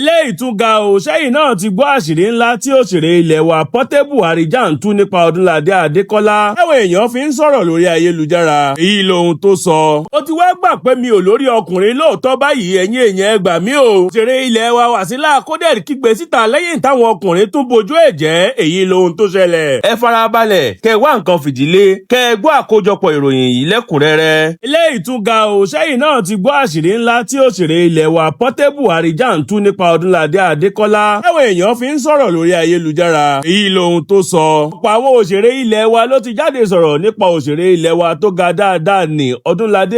ilé ìtúga o Sẹyin náà ti gbọ́ àṣírí ńlá tí òṣèré ilẹ̀ wa Portable Arijan tú nípa Odunlade Adekola táwọn èèyàn fi ń sọ̀rọ̀ lórí ayélujára. Èyí lohun tó sọ. Ó ti wá gbà pé mi ò lórí ọkùnrin lóòótọ́ báyìí ẹ̀yin èèyàn ẹ gbà mí o. Òṣèré ilẹ̀ wa Wasila Coded kígbe síta lẹ́yìn táwọn ọkùnrin tún bojú ẹ̀ jẹ́. Èyí lohun tó ṣẹlẹ̀. Ẹ farabalẹ̀ kẹ́ wá nǹkan fìdílé kẹ́ gbọ́ àkójọpọ̀ ìròyìn yìí lẹ́kùnrẹ́rẹ́. Ilé ìtúga o Sẹyin náà ti gbọ́ àṣírí ńlá tí òṣèré ilẹ̀ wa Portable Arijan tú nípa Odunlade Adekola táwọn èèyàn fi ń sọ̀rọ̀ lórí ayélujára. Èyí lohun tó sọ. Ọ̀pọ̀ àwọn òṣèré ilẹ̀ wa ló ti jáde sọ̀rọ̀ nípa òṣèré ilẹ̀ wa tó ga dáadáa ní Odunlade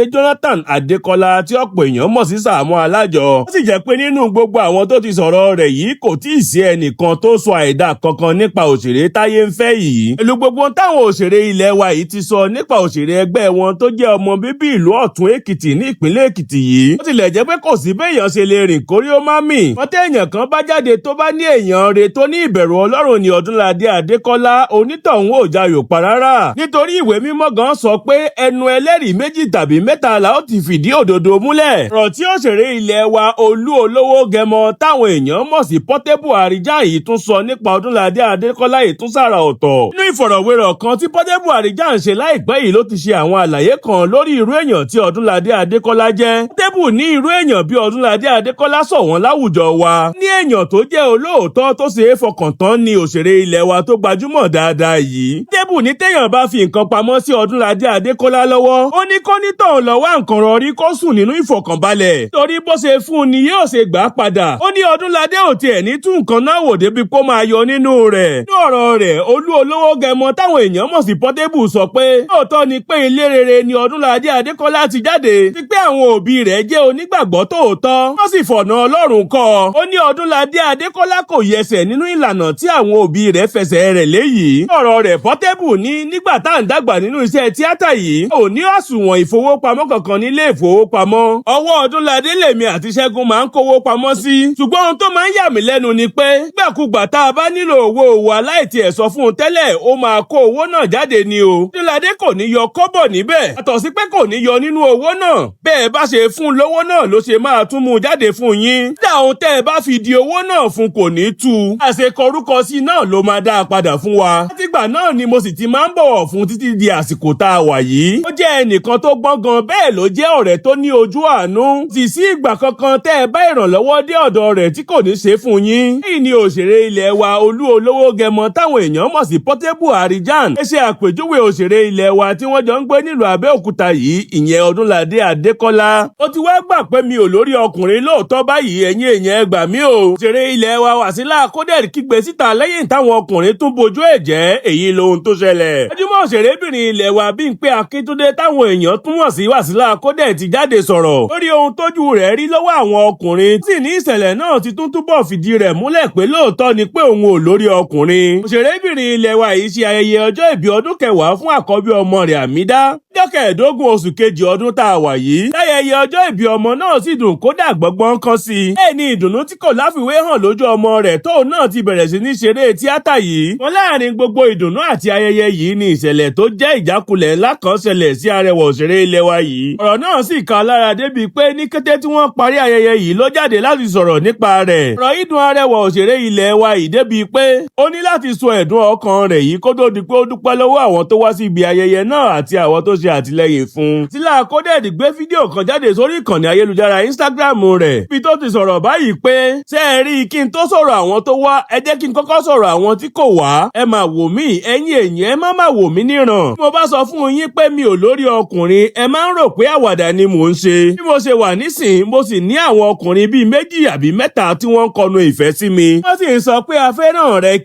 Adekola tí ọ̀pọ̀ èèyàn mọ̀ sí Sàámú Alájọ. Ó sì jẹ́ pé nínú gbogbo àwọn tó ti sọ̀rọ̀ rẹ̀ yìí kò tí ì sí ẹnìkan tó sọ àìdá kankan nípa òṣèré táyé ń fẹ́ yìí. Èlú gbogbo táwọn òṣèré ilẹ̀ wa yìí ti sọ nípa òṣèré ẹgbẹ́ wọn tó jẹ́ ọmọ bíbí ìlú Ọ̀tún Èkìtì ní ìpínlẹ̀ Èkìtì yìí. Ó tilẹ̀ jẹ́ pé kò sí béèyàn ṣe lè rìn kórí ó má mì. Wọ́n tẹ́ èèyàn kan bá jáde tó bá ní èèyàn re tó ní ìbẹ̀rù Ọlọ́run ní Odunlade Adekola onítọ̀hún ò jayò pa rárá. Nítorí ìwé mímọ́ gan sọ pé ẹnu ẹlẹ́rìí méjì tàbí mẹ́ta la ó ti fìdí òdodo múlẹ̀. Ọ̀rọ̀ tí òṣèré ilẹ̀ wa Olú Olówó Gẹmọ táwọn èèyàn mọ̀ sí Portable Arijan yìí tún sọ nípa Odunlade Adekola yìí tún sára ọ̀tọ̀. Nínú ìfọ̀rọ̀wérọ̀ kan tí Portable Arijan ṣe láìpẹ́ yìí ló ti ṣe àwọn àlàyé kan lórí irú èèyàn tí Odunlade Adekola jẹ́. Portable ní irú èèyàn bí Odunlade Adekola sọ wọ́n láwùjọ wa. Ní èèyàn tó jẹ́ olóòótọ́ tó ṣe é fọkàn tán ni òṣèré ilẹ̀ wa tó gbajúmọ̀ dáadáa yìí. Portable ní téèyàn bá fi nǹkan pamọ́ sí Odunlade Adekola lọ́wọ́. Ó ní kó nítàn lọ wá nǹkan rọrí kó sùn nínú ìfọ̀kànbalẹ̀. Torí bó ṣe fún un ni yóò ṣe gbà á padà. Ó ní Odunlade ò tiẹ̀ ní tún nǹkan náà wò débi kó máa yọ nínú rẹ̀. Ní ọ̀rọ̀ rẹ̀ Olú Olówó Gẹmọ táwọn èèyàn mọ̀ sí Portable sọ pé lóòótọ́ ni pé ilé rere ni Odunlade Adekola ti jáde. Ti pé àwọn òbí rẹ̀ jẹ́ onígbàgbọ́ tòótọ́. Wọ́n sì fọ̀nà Ọlọ́run kọ́. Ó ní Odunlade Adekola kò yẹsẹ̀ nínú ìlànà tí àwọn òbí rẹ̀ fẹsẹ̀ rẹ̀ léyìí. Ọ̀rọ̀ rẹ̀ Portable ní nígbà tá à ń dàgbà nínú iṣẹ́ tíátà yìí ò ní àsùnwọ̀n ìfowópamọ́ kankan nílé ìfowópamọ́. Ọwọ́ Odunlade lèmi àti Ṣẹ́gun máa ń kówó pamọ́ sí. Ṣùgbọ́n ohun tó máa ń yà mí lẹ́nu ni pé gbàkúgbà tá a bá nílò owó wa láìtí ẹ̀ sọ fún un tẹ́lẹ̀ ó máa kó owó náà jáde ni o. Odunlade kò ní yọ kọ́bọ̀ níbẹ̀. Yàtọ̀ sí pé kò ní yọ nínú owó náà. Bẹ́ẹ̀ bá ṣe fún lówó náà ló ṣe máa tún mú jáde fún yín. Dáhùn tẹ́ ẹ bá fi di owó náà fún kò ní tú. Àṣekọrúkọ sí náà ló máa dá a padà fún wa. Látìgbà náà ni mo sì ti máa ń bọ̀wọ̀ fún títí di àsìkò tá a wà yìí. Ó jẹ́ ẹnìkan tó gbọ́n gan bẹ́ẹ̀ ló jẹ́ ọ̀rẹ́ tó ní ojú àánú. Sì sí ìgbà kankan tẹ́ ẹ bá ìrànlọ́wọ́ dé ọ̀dọ̀ rẹ̀ tí kò ní ṣe fún yín. Èyí ni òṣèré ilẹ̀ wa Olú Olówó Gẹmọ táwọn èèyàn mọ̀ sí Portable Arijan. Ẹ ṣe àpèjúwe òṣèré ilẹ̀ wa tí wọ́n jọ ń gbé nílùú Abẹ́òkúta yìí ìyẹn Odunlade Adekola. Ó ti wá gbà pé mi ò lórí ọkùnrin lóòótọ́ báyìí ẹ̀yin èèyàn ẹ gbà mí o. Òṣèré ilẹ̀ wa Wasila Coded kígbe síta lẹ́yìn táwọn ọkùnrin tún bojú ẹ̀ jẹ́. Èyí lohun tó ṣẹlẹ̀. Gbajúmọ̀ òṣèrébìnrin ilẹ̀ wa Bímpé Akíntúndé táwọn èèyàn tún mọ̀ sí Wasila Coded ti jáde sọ̀rọ̀ lórí ohun tójú rẹ̀ rí lọ́wọ́ àwọn ọkùnrin tí ní ìṣẹ̀lẹ̀ náà ti tún túbọ̀ fìdí rẹ̀ múlẹ̀ pé lóòótọ́ ni pé òun ò lórí ọkùnrin. Òṣèrébìnrin ilẹ̀ wa yìí ṣe ayẹyẹ ọjọ́ ìbí ọdún 10 fún àkọ́bí ọmọ rẹ̀ Àmídá. Ọjọ́ 15 oṣù kejì ọdún tá a wà yìí. Láyẹyẹ ọjọ́ ìbí ọmọ náà sì dùn kódà gbọ́ngbọ́n kan sí i. Bẹ́ẹ̀ ni ìdùnnú tí kò láfiwé hàn lójú ọmọ rẹ̀ tóun náà ti bẹ̀rẹ̀ sí ní ṣeré tíátà yìí. Wọn láàrin gbogbo ìdùnnú àti ayẹyẹ yìí ni ìṣẹ̀lẹ̀ tó jẹ́ ìjákulẹ̀ ńlá kan ṣẹlẹ̀ sí arẹwà òṣèré ilẹ̀ wa yìí. Ọ̀rọ̀ náà sì ká lára débi pé ní kété tí wọ́n parí ayẹyẹ yìí ló jáde láti sọ̀rọ̀ nípa rẹ̀. Ọ̀rọ̀ yìí dùn arẹwà òṣèré ilẹ̀ wa yìí débi pé ó ní láti sọ ẹ̀dùn ọkàn rẹ̀ yìí kó tó di pé ó dúpẹ́ lọ́wọ́ àwọn tó wá sí ibi ayẹyẹ náà àti àwọn tó ṣe àtìlẹ́yìn fún. Wasila Coded gbé fídíò kan jáde sórí ìkànnì ayélujára Instagram rẹ̀ bí tó ti sọ̀rọ̀ báyìí pé ṣé ẹ rí kí n tó sọ̀rọ̀ àwọn tó wá ẹ jẹ́ kí n kọ́kọ́ sọ̀rọ̀ àwọn tí kò wá. Ẹ máa wò mí ẹ̀yin èèyàn ẹ má máa wò mí níran. Bí mo bá sọ fún yín pé mi ò lórí ọkùnrin ẹ máa ń rò pé àwàdà ni mò ń ṣe. Bí mo ṣe wà nísìn mo sì ní àwọn ọkùnrin bíi 2 àbí 3 tí wọ́n ń kọnu ìfẹ́ sí mi. Wọ́n sì ń sọ pé a fẹ́ràn rẹ̀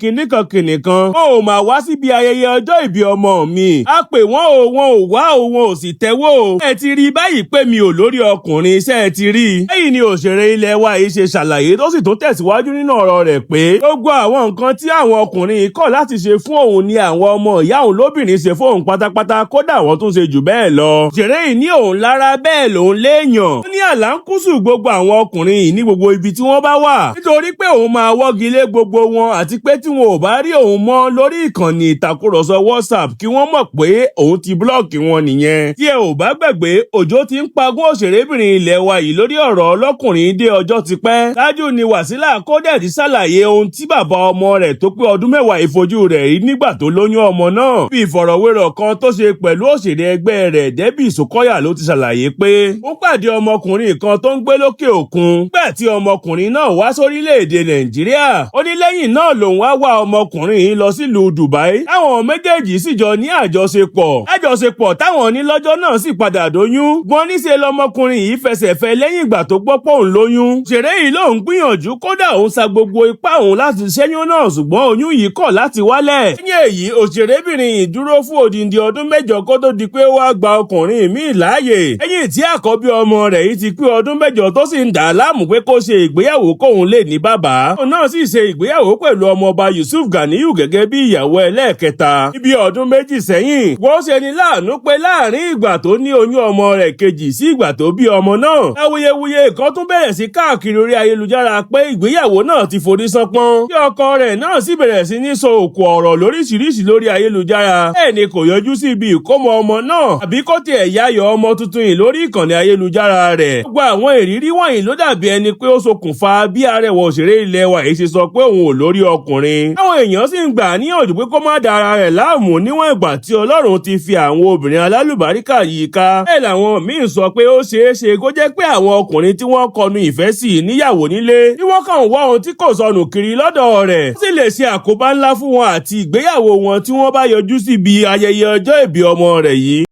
kìnnìkan. Ó ò máa wá síbi ayẹyẹ ọjọ́ ìbí ọmọ mi. A pè wọ́n o wọn ò wá o wọn ò sì tẹ́wọ́ o. Ẹ ti rí báyìí pé mi ò lórí ọkùnrin iṣẹ́ ẹ ti rí. Lẹ́yìn ni òṣèré ilẹ̀ wa yìí ṣe ṣàlàyé tó sì tún tẹ̀síwájú nínú ọ̀rọ̀ rẹ̀ pé gbogbo àwọn nǹkan tí àwọn ọkùnrin kọ̀ láti ṣe fún òun ni àwọn ọmọ ìyá òun lóbìnrin ṣe fún òun pátápátá kódà wọ́n tún ṣe jù bẹ́ẹ̀ lọ. Òṣèré yìí ní òun lára bẹ́ẹ̀ lòun léèyàn. Ó ní àlàńkúsù gbogbo àwọn ọkùnrin yìí ní gbogbo ibi tí wọ́n bá wà. Nítorí pé òun máa wọ́gi lé gbogbo wọn àti pé tí wọn ò bá rí òun mọ́ lórí ìkànnì ìtàkùrọ̀sọ WhatsApp kí wọ́n mọ̀ pé òun ti búlọ́ọ̀kì wọn nìyẹn. Tí ẹ ò bá gbàgbé, òjò ti ń pagún òṣèrébìnrin ilẹ̀ wa yìí lórí ọ̀rọ̀ ọlọ́kùnrin dé ọjọ́ ti pẹ́. Ṣáájú ni Wàsílà Kódẹ̀tì ṣàlàyé ohun tí bàbá ọmọ rẹ̀ tó pé ọdún mẹ́wàá ìfojú rẹ̀ rí nígbà tó lóyún ọmọ náà. Bí ìfọ̀rọ̀wérọ̀ kan tó ṣe pẹ̀lú òṣèré ẹgbẹ́ rẹ̀ Débì Ìsókọ́yà ló ti ṣàlàyé pé ó pàdé ọmọkùnrin kan tó ń gbé lókè òkun. Nígbà tí ọmọkùnrin náà wá sórílẹ̀-èdè Nàìjíríà, ó ní lẹ́yìn náà lòun wá wá ọmọkùnrin yìí lọ sílùú Dubai. Táwọn méjèèjì sì jọ ní àjọṣepọ̀ táwọn ní lọ́jọ́ náà sì padà dóyún. Wọ́n níṣe lọmọkùnrin yìí fẹsẹ̀ fẹ́ lẹ́yìn ìgbà tó gbọ́ pé òun lóyún. Òṣèré yìí lòun gbìyànjú, kódà òun sa gbogbo ipá òun láti ṣẹ́yún náà, ṣùgbọ́n oyún yìí kọ̀ láti wálẹ̀. Lẹ́yìn èyí, òṣèrébìnrin yìí dúró fún odindi ọdún 7 kó tó di pé wá gba ọkùnrin míì láàyè. Lẹ́yìn tí àkọ́bí ọmọ rẹ̀ yìí ti pé ọdún 7 tó sì ń dà á láàmú pé kó ṣe ìgbéyàwó kóun lè ní bàbá. Òun náà sì ṣe ìgbéyàwó pẹ̀lú ọmọọba Yusuf Ganiyu gẹ́gẹ́ bí ìyàwó ẹlẹ́ẹ̀kẹta. Níbi ọdún 2 sẹ́yìn, wọ́n ṣe ni láàánú pé láàrin ìgbà tó ní oyún ọmọ rẹ̀ kejì sí ìgbà tó bí ọmọ náà, awuyewuye kan tún bẹ̀rẹ̀ sí káàkiri orí ayélujára pé ìgbéyàwó náà ti forí sánpọ́n. Bí ọkọ rẹ̀ náà sì bẹ̀rẹ̀ sí ní sọ òkú ọ̀rọ̀ lóríṣiríṣi lórí ayélujára. Bẹ́ẹ̀ ni kò yọjú sí ibi ìkómọ ọmọ náà àbí kó tiẹ̀ yáyọ̀ ọmọ tuntun yìí lórí ìkànnì ayélujára rẹ̀. Gbogbo àwọn ìrírí wọ̀nyí ló dàbí ẹni pé ó ṣokùnfà bí arẹwà òṣèré ilẹ̀ wa yìí ṣe sọ pé òun ò lórí ọkùnrin. Àwọn èèyàn sì ń gbà níyànjú pé kó má da ara rẹ̀ láàmú níwọ̀n ìgbà tí Ọlọ́run ti fi àwọn obìnrin alálùbáríkà yìí ká. Bẹ́ẹ̀ làwọn míín sọ pé ó ṣeé ṣe kó jẹ́ pé àwọn ọkùnrin tí wọ́n kọnu ìfẹ́ sí níyàwó nílé tí wọ́n kàn wá ohun tí kò sọnù kiri lọ́dọ̀ rẹ̀. Ó sì lè ṣe àkóbá ńlá fún wọn àti ìgbéyàwó wọn tí wọ́n bá yọjú síbi ayẹyẹ ọjọ́ ìbí ọmọ rẹ̀ yìí.